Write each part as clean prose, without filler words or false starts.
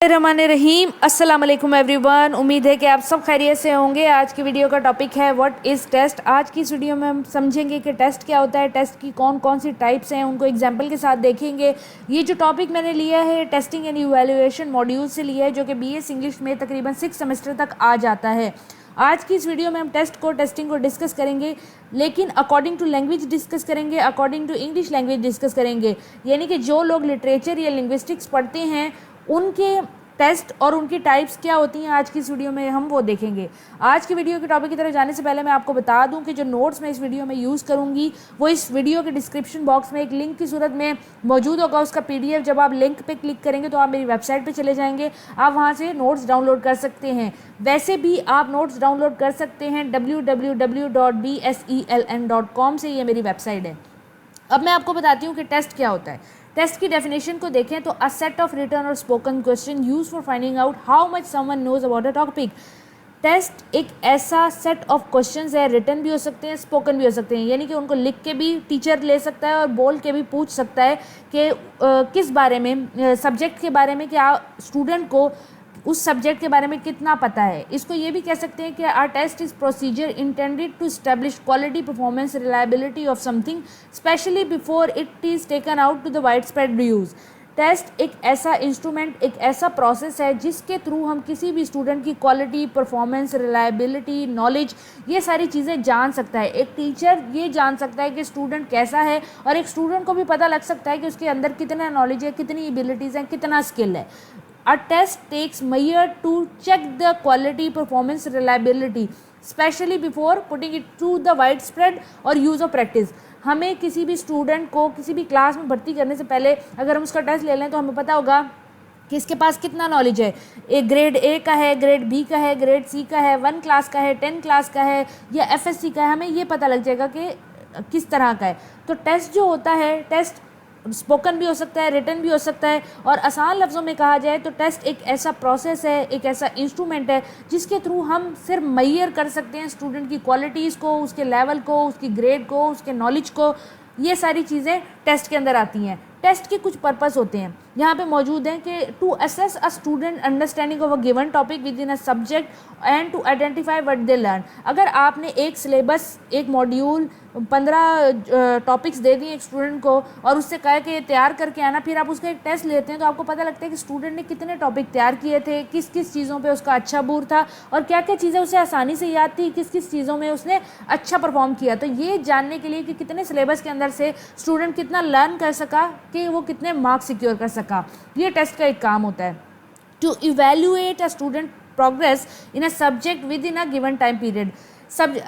बिस्मिल्लाहिर्रहमानिर्रहीम। अस्सलाम वालेकुम एवरीवन। उम्मीद है कि आप सब खैरियत से होंगे। आज की वीडियो का टॉपिक है व्हाट इज़ टेस्ट। आज की इस वीडियो में हम समझेंगे कि टेस्ट क्या होता है, टेस्ट की कौन कौन सी टाइप्स हैं, उनको एग्जांपल के साथ देखेंगे। ये जो टॉपिक मैंने लिया है टेस्टिंग एंड इवैल्यूएशन मॉड्यूल से लिया है, जो कि BS इंग्लिश में तकरीबन 6 सेमेस्टर तक आ जाता है। आज की इस वीडियो में हम टेस्टिंग को डिस्कस करेंगे, लेकिन अकॉर्डिंग टू लैंग्वेज डिस्कस करेंगे, according to English language discuss करेंगे। यानी कि जो लोग लिटरेचर या लिंग्विस्टिक्स पढ़ते हैं उनके टेस्ट और उनकी टाइप्स क्या होती हैं, आज की इस वीडियो में हम वो देखेंगे। आज की वीडियो के टॉपिक की तरफ जाने से पहले मैं आपको बता दूं कि जो नोट्स मैं इस वीडियो में यूज़ करूंगी वो इस वीडियो के डिस्क्रिप्शन बॉक्स में एक लिंक की सूरत में मौजूद होगा। उसका PDF जब आप लिंक पे क्लिक करेंगे तो आप मेरी वेबसाइट पे चले जाएंगे, आप वहाँ से नोट्स डाउनलोड कर सकते हैं। वैसे भी आप नोट्स डाउनलोड कर सकते हैं www.bseln.com से, ये मेरी वेबसाइट है। अब मैं आपको बताती हूँ कि टेस्ट क्या होता है। टेस्ट की डेफिनेशन को देखें तो अ सेट ऑफ रिटन और spoken question use for finding out how much someone knows about a topic. Test एक ऐसा सेट ऑफ क्वेश्चंस है, रिटन भी हो सकते हैं, स्पोकन भी हो सकते हैं। यानी कि उनको लिख के भी टीचर ले सकता है और बोल के भी पूछ सकता है कि किस बारे में, सब्जेक्ट के बारे में, क्या स्टूडेंट को उस सब्जेक्ट के बारे में कितना पता है। इसको ये भी कह सकते हैं कि our test is procedure intended to establish quality, performance, reliability of something specially before it is taken out to the wide spread use. Test एक ऐसा इंस्ट्रूमेंट, एक ऐसा प्रोसेस है जिसके थ्रू हम किसी भी स्टूडेंट की क्वालिटी, परफॉर्मेंस, रिलायबिलिटी, नॉलेज, ये सारी चीज़ें जान सकता है। एक टीचर ये जान सकता है कि स्टूडेंट कैसा है, और एक स्टूडेंट को भी पता लग सकता है कि उसके अंदर कितना नॉलेज है, कितनी एबिलिटीज़ हैं, कितना स्किल है। A test takes measure to check the quality, performance, reliability, especially before putting it to the widespread or use of practice। हमें किसी भी स्टूडेंट को किसी भी क्लास में भर्ती करने से पहले अगर हम उसका टेस्ट ले लें तो हमें पता होगा कि इसके पास कितना नॉलेज है। एक ग्रेड A का है, ग्रेड B का है, ग्रेड C का है, 1 क्लास का है, 10 क्लास का है या FSC का है। हमें ये पता लग जाएगा कि किस तरह का है। तो टेस्ट जो होता है, टेस्ट स्पोकन भी हो सकता है, रिटन भी हो सकता है, और आसान लफ्ज़ों में कहा जाए तो टेस्ट एक ऐसा प्रोसेस है, एक ऐसा इंस्ट्रूमेंट है जिसके थ्रू हम सिर्फ मेजर कर सकते हैं स्टूडेंट की क्वालिटीज़ को, उसके लेवल को, उसकी ग्रेड को, उसके नॉलेज को। ये सारी चीज़ें टेस्ट के अंदर आती हैं। टेस्ट के कुछ पर्पस होते हैं, यहाँ पे मौजूद हैं कि to assess a student understanding of a given topic within a subject and to identify what they learn. अगर आपने एक सिलेबस, एक मॉड्यूल, 15 टॉपिक्स दे दिए एक स्टूडेंट को और उससे कहा कि तैयार करके आना, फिर आप उसका एक टेस्ट लेते हैं तो आपको पता लगता है कि स्टूडेंट ने कितने टॉपिक तैयार किए थे, किस किस चीज़ों पे उसका अच्छा बूर था और क्या क्या चीज़ें उसे आसानी से याद थी, किस किस चीज़ों में उसने अच्छा परफॉर्म किया। तो ये जानने के लिए कि कितने सिलेबस के अंदर से स्टूडेंट कितना लर्न कर सका, कि वो कितने मार्क्स सिक्योर कर सका, ये टेस्ट का एक काम होता है। To evaluate a student progress in a subject within a given time period.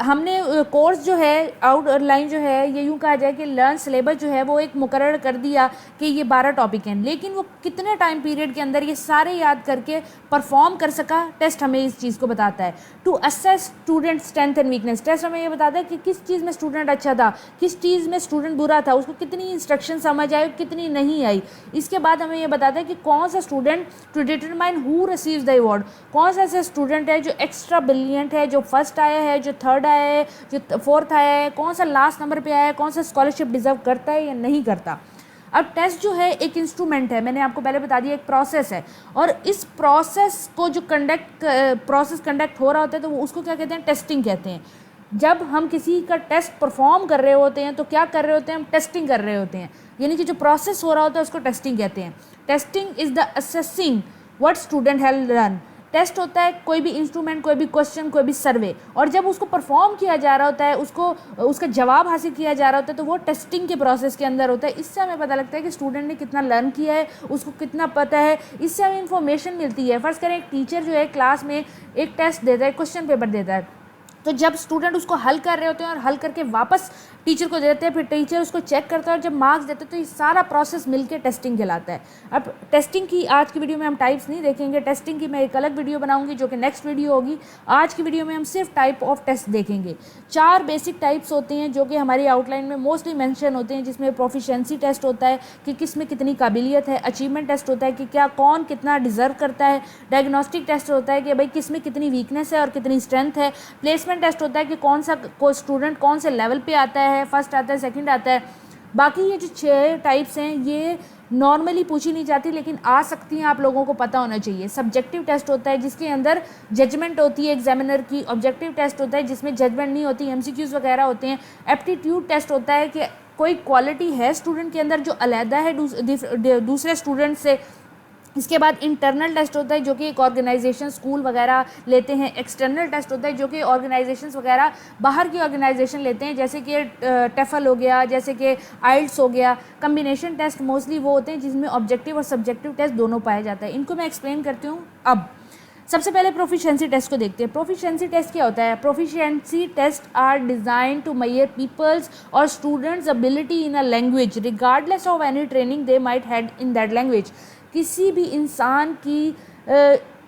हमने कोर्स जो है, आउटलाइन जो है, ये यूँ कहा जाए कि लर्न सिलेबस जो है वो एक मुकर्रर कर दिया कि ये 12 टॉपिक हैं, लेकिन वो कितने टाइम पीरियड के अंदर ये सारे याद करके परफॉर्म कर सका, टेस्ट हमें इस चीज़ को बताता है। To assess student strength and weakness, test हमें ये बताता है कि किस चीज़ में स्टूडेंट अच्छा था, किस चीज़ में स्टूडेंट बुरा था, उसको कितनी इंस्ट्रक्शन समझ आई, कितनी नहीं आई। इसके बाद हमें ये बताता है कि कौन सा student, to determine who receives the award, कौन सा ऐसा स्टूडेंट है जो एक्स्ट्रा ब्रिलियंट है, जो फर्स्ट आया है, जो थर्ड आया है, जो फोर्थ आया है, कौन सा लास्ट नंबर पे आया है, कौन सा स्कॉलरशिप डिजर्व करता है या नहीं करता। अब टेस्ट जो है एक इंस्ट्रूमेंट है, मैंने आपको पहले बता दिया, एक प्रोसेस है, और इस प्रोसेस को जो प्रोसेस कंडक्ट हो रहा होता है तो उसको क्या कहते हैं, टेस्टिंग कहते हैं। जब हम किसी का टेस्ट परफॉर्म कर रहे होते हैं तो क्या कर रहे होते हैं, हम टेस्टिंग कर रहे होते हैं। यानी कि जो प्रोसेस हो रहा होता है उसको टेस्टिंग कहते हैं। Testing is the assessing what student have learn. Test होता है कोई भी इंस्ट्रूमेंट, कोई भी क्वेश्चन, कोई भी सर्वे, और जब उसको परफॉर्म किया जा रहा होता है, उसको उसका जवाब हासिल किया जा रहा होता है, तो वो टेस्टिंग के प्रोसेस के अंदर होता है। इससे हमें पता लगता है कि स्टूडेंट ने कितना लर्न किया है, उसको कितना पता है, इससे हमें इन्फॉर्मेशन मिलती है। फ़र्ज़ करें एक टीचर जो है क्लास में एक टेस्ट देता है, क्वेश्चन पेपर देता है, तो जब स्टूडेंट उसको हल कर रहे होते हैं और हल करके वापस टीचर को देते हैं, फिर टीचर उसको चेक करता है और जब मार्क्स देते हैं, तो ये सारा प्रोसेस मिलके टेस्टिंग कहलाता है। अब टेस्टिंग की आज की वीडियो में हम टाइप्स नहीं देखेंगे, टेस्टिंग की मैं एक अलग वीडियो बनाऊंगी जो कि नेक्स्ट वीडियो होगी। आज की वीडियो में हम सिर्फ टाइप ऑफ टेस्ट देखेंगे। 4 बेसिक टाइप्स होते हैं जो कि हमारी आउटलाइन में मोस्टली मेंशन होते हैं, जिसमें प्रोफिशिएंसी टेस्ट होता है कि किस में कितनी काबिलियत है, अचीवमेंट टेस्ट होता है कि क्या कौन कितना डिजर्व करता है, डायग्नोस्टिक टेस्ट होता है कि भाई किस में कितनी वीकनेस है और कितनी स्ट्रेंथ है, प्लेसमेंट टेस्ट होता है कि कौन सा स्टूडेंट कौन से लेवल पे आता है, फर्स्ट आता है, सेकंड आता है, बाकी ये जो 6 टाइप्स हैं ये नॉर्मली पूछी नहीं जाती लेकिन आ सकती हैं, आप लोगों को पता होना चाहिए। सब्जेक्टिव टेस्ट होता है जिसके अंदर जजमेंट होती है एग्जामिनर की। ऑब्जेक्टिव टेस्ट होता है जिसमें जजमेंट नहीं होती, एमसीक्यूज़ वगैरह होते हैं। एप्टीट्यूड टेस्ट होता है कि कोई क्वालिटी है स्टूडेंट के अंदर जो अलहदा है दूसरे स्टूडेंट से। इसके बाद इंटरनल टेस्ट होता है जो कि एक ऑर्गेनाइजेशन स्कूल वगैरह लेते हैं। एक्सटर्नल टेस्ट होता है जो कि ऑर्गेनाइजेशंस वगैरह बाहर की ऑर्गेनाइजेशन लेते हैं, जैसे कि टेफल हो गया, जैसे कि आइल्स हो गया। कम्बिनेशन टेस्ट मोस्टली वो होते हैं जिसमें ऑब्जेक्टिव और सब्जेक्टिव टेस्ट दोनों पाए जाता है। इनको मैं एक्सप्लेन करती हूँ। अब सबसे पहले प्रोफिशिएंसी टेस्ट को देखते हैं। प्रोफिशिएंसी टेस्ट क्या होता है? Proficiency test are design to measure peoples और students ability in a language regardless of any training they might had in that language. किसी भी इंसान की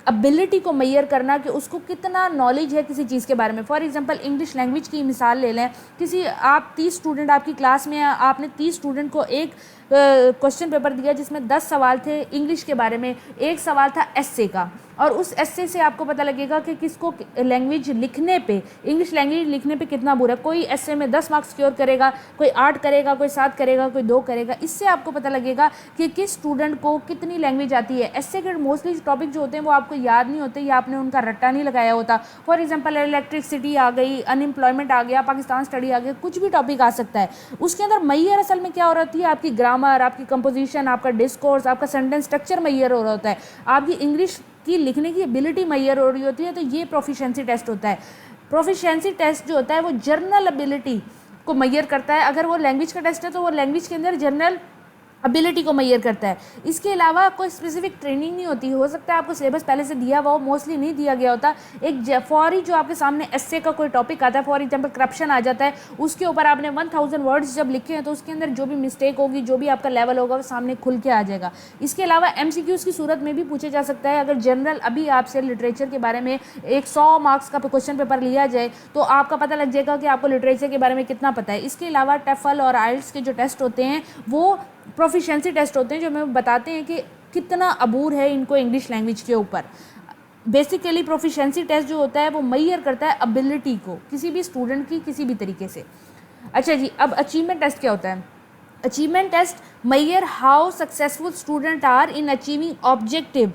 एबिलिटी को मेजर करना कि उसको कितना नॉलेज है किसी चीज़ के बारे में। फॉर एग्जांपल इंग्लिश लैंग्वेज की मिसाल ले लें। किसी आप 30 स्टूडेंट आपकी क्लास में, आपने 30 स्टूडेंट को एक क्वेश्चन पेपर दिया जिसमें 10 सवाल थे इंग्लिश के बारे में, एक सवाल था एस्से का, और उस एस्से से आपको पता लगेगा कि किसको लैंग्वेज लिखने पे, इंग्लिश लैंग्वेज लिखने पे कितना बुरा। कोई एस्से में 10 मार्क्स स्कोर करेगा, कोई 8 करेगा, कोई 7 करेगा, कोई 2 करेगा। इससे आपको पता लगेगा कि किस स्टूडेंट को कितनी लैंग्वेज आती है। एस्से के मोस्टली टॉपिक जो होते हैं वो आपको याद नहीं होते या आपने उनका रट्टा नहीं लगाया होता। फॉर एग्जाम्पल इलेक्ट्रिसिटी आ गई, अनएम्प्लॉयमेंट आ गया, पाकिस्तान स्टडी आ गया, कुछ भी टॉपिक आ सकता है। उसके अंदर मैयर असल में क्या हो रही है? आपकी ग्रामर, आपकी कंपोजिशन, आपका डिस्कोर्स, आपका सेंटेंस स्ट्रक्चर मैयर हो रहा होता है, आपकी इंग्लिश की लिखने की एबिलिटी मैयर हो रही होती है। तो ये प्रोफिशिएंसी टेस्ट होता है। प्रोफिशिएंसी टेस्ट जो होता है वो जर्नल एबिलिटी को मैयर करता है। अगर वो लैंग्वेज का टेस्ट है तो वो लैंग्वेज के अंदर जर्नल एबिलिटी को मैयर करता है। इसके अलावा कोई स्पेसिफिक ट्रेनिंग नहीं होती। हो सकता है आपको सिलेबस पहले से दिया हुआ हो, मोस्टली नहीं दिया गया होता। एक फौरी जो आपके सामने एस्से का कोई टॉपिक आता है, फॉर एग्जांपल करप्शन आ जाता है, उसके ऊपर आपने 1000 वर्ड्स जब लिखे हैं तो उसके अंदर जो भी मिस्टेक होगी, जो भी आपका लेवल होगा वो सामने खुल के आ जाएगा। इसके अलावा एमसीक्यूज़ की सूरत में भी पूछे जा सकता है। अगर जनरल अभी आपसे लिटरेचर के बारे में एक 100 मार्क्स का क्वेश्चन पेपर लिया जाए तो आपका पता लग जाएगा कि आपको लिटरेचर के बारे में कितना पता है। इसके अलावा टेफल और आइल्स के जो टेस्ट होते हैं वो प्रोफिशिएंसी टेस्ट होते हैं जो हमें बताते हैं कि कितना अबूर है इनको इंग्लिश लैंग्वेज के ऊपर। बेसिकली प्रोफिशिएंसी टेस्ट जो होता है वो मैयर करता है एबिलिटी को किसी भी स्टूडेंट की किसी भी तरीके से। अच्छा जी, अब अचीवमेंट टेस्ट क्या होता है? Achievement test measure how successful student are in achieving objective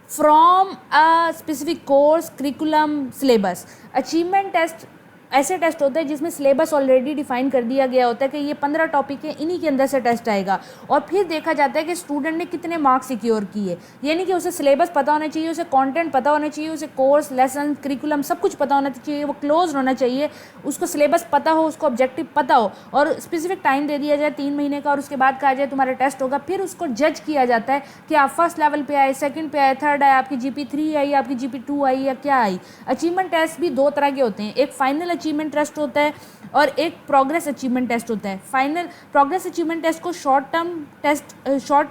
from a specific course, curriculum, syllabus. Achievement test ऐसे टेस्ट होते हैं जिसमें सिलेबस ऑलरेडी डिफाइन कर दिया गया होता है कि ये 15 टॉपिक है, इन्हीं के अंदर से टेस्ट आएगा, और फिर देखा जाता है कि स्टूडेंट ने कितने मार्क्स सिक्योर किए। यानी कि उसे सिलेबस पता होना चाहिए, उसे कंटेंट पता होना चाहिए, उसे कोर्स, लेसन, करिकुलम सब कुछ पता होना चाहिए, वो क्लोज होना चाहिए, उसको सिलेबस पता हो, उसको ऑब्जेक्टिव पता हो, और स्पेसिफिक टाइम दे दिया जाए 3 महीने का, और उसके बाद कहा जाए तुम्हारा टेस्ट होगा। फिर उसको जज किया जाता है कि आप फर्स्ट लेवल पे आए, सेकंड पे आए, थर्ड आए, आपकी GP3 आई, आपकी GP2 आई या क्या आई। अचीवमेंट टेस्ट भी 2 तरह के होते हैं, एक फाइनल अचीवमेंट टेस्ट होता है और एक प्रोग्रेस अचीवमेंट टेस्ट होता है। फाइनल प्रोग्रेस अचीवमेंट टेस्ट को शॉर्ट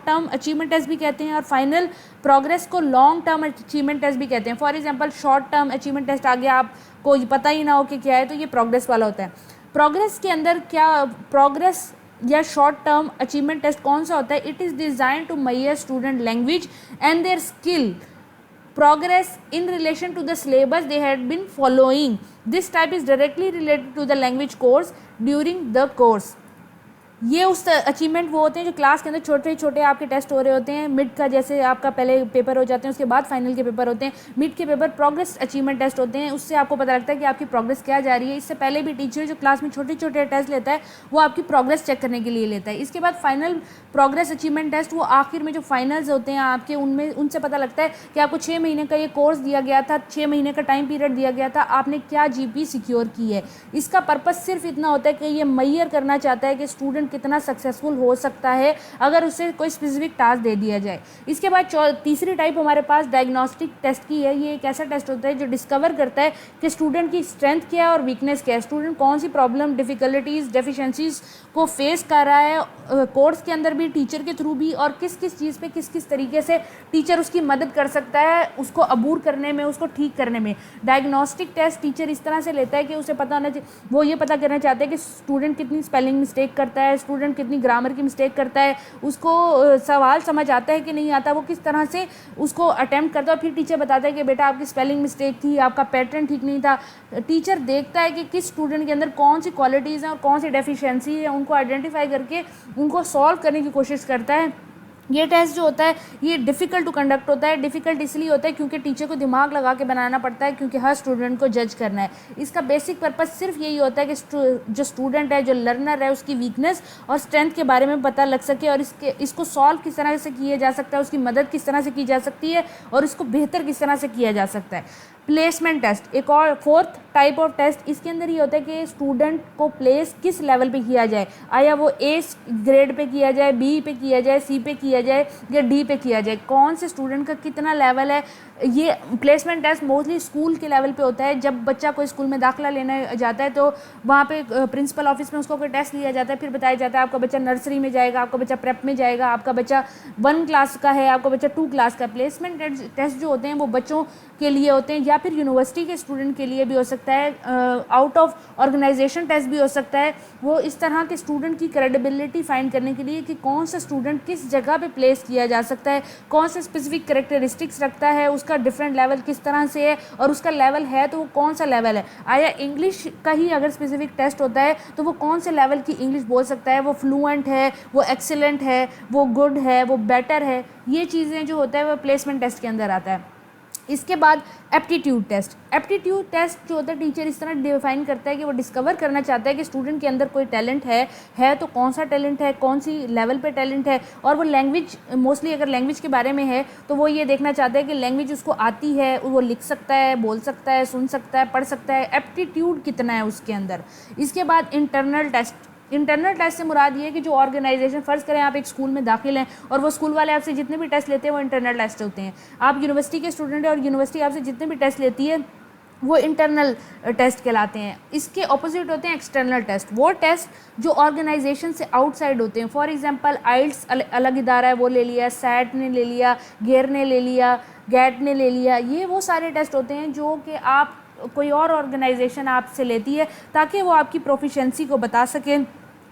टर्म अचीवमेंट टेस्ट भी कहते हैं, और फाइनल प्रोग्रेस को लॉन्ग टर्म अचीवमेंट टेस्ट भी कहते हैं। For example short term achievement test आ गया, आपको पता ही ना हो कि क्या है, तो ये प्रोग्रेस वाला होता है। प्रोग्रेस के अंदर क्या, प्रोग्रेस या शॉर्ट टर्म अचीवमेंट टेस्ट कौन सा होता है? It is design to measure student language and their skill progress in relation to the syllabus they had been following. This type is directly related to the language course during the course. ये उस achievement वो होते हैं जो class के अंदर छोटे छोटे आपके टेस्ट हो रहे होते हैं। मिड का जैसे आपका पहले पेपर हो जाते हैं, उसके बाद फाइनल के पेपर होते हैं। मिड के पेपर प्रोग्रेस अचीवमेंट टेस्ट होते हैं, उससे आपको पता लगता है कि आपकी प्रोग्रेस क्या जा रही है। इससे पहले भी टीचर जो क्लास में छोटे छोटे टेस्ट लेता है वो आपकी प्रोग्रेस चेक करने के लिए लेता है। इसके बाद फाइनल प्रोग्रेस अचीवमेंट टेस्ट, वो आखिर में जो फाइनल्स होते हैं आपके, उनमें उनसे पता लगता है कि आपको 6 महीने का ये कोर्स दिया गया था, 6 महीने का टाइम पीरियड दिया गया था, आपने क्या GP सिक्योर की है। इसका पर्पस सिर्फ इतना होता है कि ये मैयर करना चाहता है कि स्टूडेंट कितना सक्सेसफुल हो सकता है अगर उसे कोई स्पेसिफिक टास्क दे दिया जाए। इसके बाद तीसरी टाइप हमारे पास डायग्नोस्टिक टेस्ट की है। ये एक ऐसा टेस्ट होता है जो डिस्कवर करता है कि स्टूडेंट की स्ट्रेंथ क्या है और वीकनेस क्या है, स्टूडेंट कौन सी प्रॉब्लम, डिफिकल्टीज, डेफिशिएंसीज को फेस कर रहा है कोर्स के अंदर भी, टीचर के थ्रू भी, और किस किस चीज़ पे किस किस तरीके से टीचर उसकी मदद कर सकता है उसको अबूर करने में, उसको ठीक करने में। डायग्नोस्टिक टेस्ट टीचर इस तरह से लेता है कि उसे पता होना चाहिए, वो ये पता करना चाहते हैं कि स्टूडेंट कितनी स्पेलिंग मिस्टेक करता है, है, स्टूडेंट कितनी ग्रामर की मिस्टेक करता है, उसको सवाल समझ आता है कि नहीं आता, वो किस तरह से उसको अटैम्प्ट करता है, फिर टीचर बताता है कि बेटा आपकी स्पेलिंग मिस्टेक थी, आपका पैटर्न ठीक नहीं था। टीचर देखता है कि किस स्टूडेंट के अंदर कौन सी क्वालिटीज़ हैं और कौन सी डेफिशिएंसी है, उनको आइडेंटिफाई करके उनको सॉल्व करने की कोशिश करता है। ये टेस्ट जो होता है ये डिफ़िकल्ट टू कंडक्ट होता है। डिफ़िकल्ट इसलिए होता है क्योंकि टीचर को दिमाग लगा के बनाना पड़ता है, क्योंकि हर स्टूडेंट को जज करना है। इसका बेसिक पर्पस सिर्फ यही होता है कि जो स्टूडेंट है, जो लर्नर है, उसकी वीकनेस और स्ट्रेंथ के बारे में पता लग सके और इसको सॉल्व किस तरह से किया जा सकता है, उसकी मदद किस तरह से की जा सकती है और इसको बेहतर किस तरह से किया जा सकता है। प्लेसमेंट टेस्ट एक और फोर्थ टाइप ऑफ टेस्ट, इसके अंदर ये होता है कि स्टूडेंट को प्लेस किस लेवल पे किया जाए, आया वो ए ग्रेड पे किया जाए, बी पे किया जाए, सी पे किया जाए या डी पे किया जाए, कौन से स्टूडेंट का कितना लेवल है। ये प्लेसमेंट टेस्ट मोस्टली स्कूल के लेवल पे होता है। जब बच्चा कोई स्कूल में दाखिला लेने जाता है तो वहाँ पे प्रिंसिपल ऑफिस में उसको कोई टेस्ट लिया जाता है, फिर बताया जाता है आपका बच्चा नर्सरी में जाएगा, आपका बच्चा प्रेप में जाएगा, आपका बच्चा 1 क्लास का है, आपका बच्चा 2 क्लास का। प्लेसमेंट टेस्ट जो होते हैं वो बच्चों के लिए होते हैं या फिर यूनिवर्सिटी के स्टूडेंट के लिए भी हो सकता है, आउट ऑफ ऑर्गेनाइजेशन टेस्ट भी हो सकता है। वो इस तरह के स्टूडेंट की क्रेडिबिलिटी फाइंड करने के लिए कि कौन सा स्टूडेंट किस जगह पे प्लेस किया जा सकता है, कौन से स्पेसिफिक कैरेक्टरिस्टिक्स रखता है, उसका डिफरेंट लेवल किस तरह से है और उसका लेवल है तो वो कौन सा लेवल है। आया इंग्लिश का ही अगर स्पेसिफिक टेस्ट होता है तो वो कौन से लेवल की इंग्लिश बोल सकता है, वो फ्लुएंट है, वो एक्सीलेंट है, वो गुड है, वो बेटर है। ये चीज़ें जो होता है वो प्लेसमेंट टेस्ट के अंदर आता है। इसके बाद एप्टीट्यूड टेस्ट। एप्टीट्यूड टेस्ट जो होता है टीचर इस तरह डिफाइन करता है कि वो डिस्कवर करना चाहता है कि स्टूडेंट के अंदर कोई टैलेंट है तो कौन सा टैलेंट है, कौन सी लेवल पे टैलेंट है, और वो लैंग्वेज मोस्टली अगर लैंग्वेज के बारे में है तो वो ये देखना चाहता है कि लैंग्वेज उसको आती है, वो लिख सकता है, बोल सकता है, सुन सकता है, पढ़ सकता है, एप्टीट्यूड कितना है उसके अंदर। इसके बाद इंटरनल टेस्ट। इंटरनल टेस्ट से मुराद ये है कि जो ऑर्गेनाइजेशन, फ़र्ज़ करें आप एक स्कूल में दाखिल हैं और वो स्कूल वाले आपसे जितने भी टेस्ट लेते हैं वो इंटरनल टेस्ट होते हैं। आप यूनिवर्सिटी के स्टूडेंट हैं और यूनिवर्सिटी आपसे जितने भी टेस्ट लेती है वो इंटरनल टेस्ट कहलाते हैं। इसके ऑपोजिट होते हैं एक्सटर्नल टेस्ट, वो टेस्ट जो ऑर्गेनाइजेशन से आउटसाइड होते हैं। फॉर एग्जांपल आइल्स अलग इदारा है वो ले लिया, सैट ने ले लिया, गेर ने ले लिया, गैट ने ले लिया। ये वो सारे टेस्ट होते हैं जो कि आप कोई और ऑर्गेनाइजेशन आपसे लेती है ताकि वो आपकी प्रोफिशेंसी को बता सकें।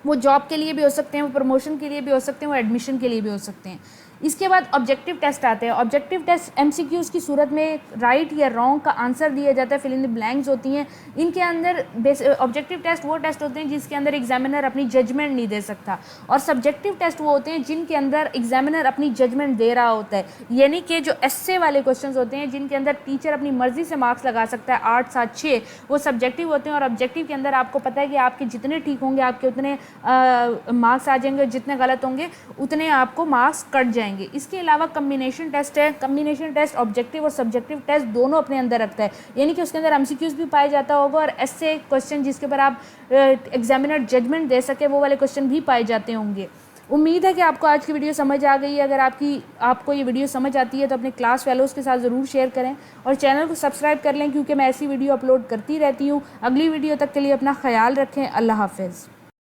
वो जॉब के लिए भी हो सकते हैं, वो प्रमोशन के लिए भी हो सकते हैं, वो एडमिशन के लिए भी हो सकते हैं। इसके बाद ऑब्जेक्टिव टेस्ट आते हैं। ऑब्जेक्टिव टेस्ट एमसीक्यूज़ की सूरत में राइट या रॉन्ग का आंसर दिया जाता है, फिल इन द ब्लैंक्स होती हैं। इनके अंदर ऑब्जेक्टिव टेस्ट वो टेस्ट होते हैं जिसके अंदर एग्जामिनर अपनी जजमेंट नहीं दे सकता, और सब्जेक्टिव टेस्ट वो होते हैं जिनके अंदर एग्जामिनर अपनी जजमेंट दे रहा होता है। यानी कि जो एस्से वाले क्वेश्चन होते हैं जिनके अंदर टीचर अपनी मर्जी से मार्क्स लगा सकता है 8, 7, 6, वो सब्जेक्टिव होते हैं। और ऑब्जेक्टिव के अंदर आपको पता है कि आपके जितने ठीक होंगे आपके उतने मार्क्स आ जाएंगे, जितने गलत होंगे उतने आपको मार्क्स कट जाएंगे। इसके अलावा कम्बिनेशन टेस्ट है। कम्बिनेशन टेस्ट ऑब्जेक्टिव और सब्जेक्टिव टेस्ट दोनों अपने अंदर रखता है, यानी कि उसके अंदर एमसीक्यूज भी पाया जाता होगा और ऐसे क्वेश्चन जिसके ऊपर आप एग्जामिनर जजमेंट दे सके वो वाले क्वेश्चन भी पाए जाते होंगे। उम्मीद है कि आपको आज की वीडियो समझ आ गई है। अगर आपको ये वीडियो समझ आती है तो अपने क्लास फेलोज़ के साथ ज़रूर शेयर करें और चैनल को सब्सक्राइब कर लें, क्योंकि मैं ऐसी वीडियो अपलोड करती रहती हूँ। अगली वीडियो तक के लिए अपना ख्याल रखें। अल्लाह हाफ़िज़।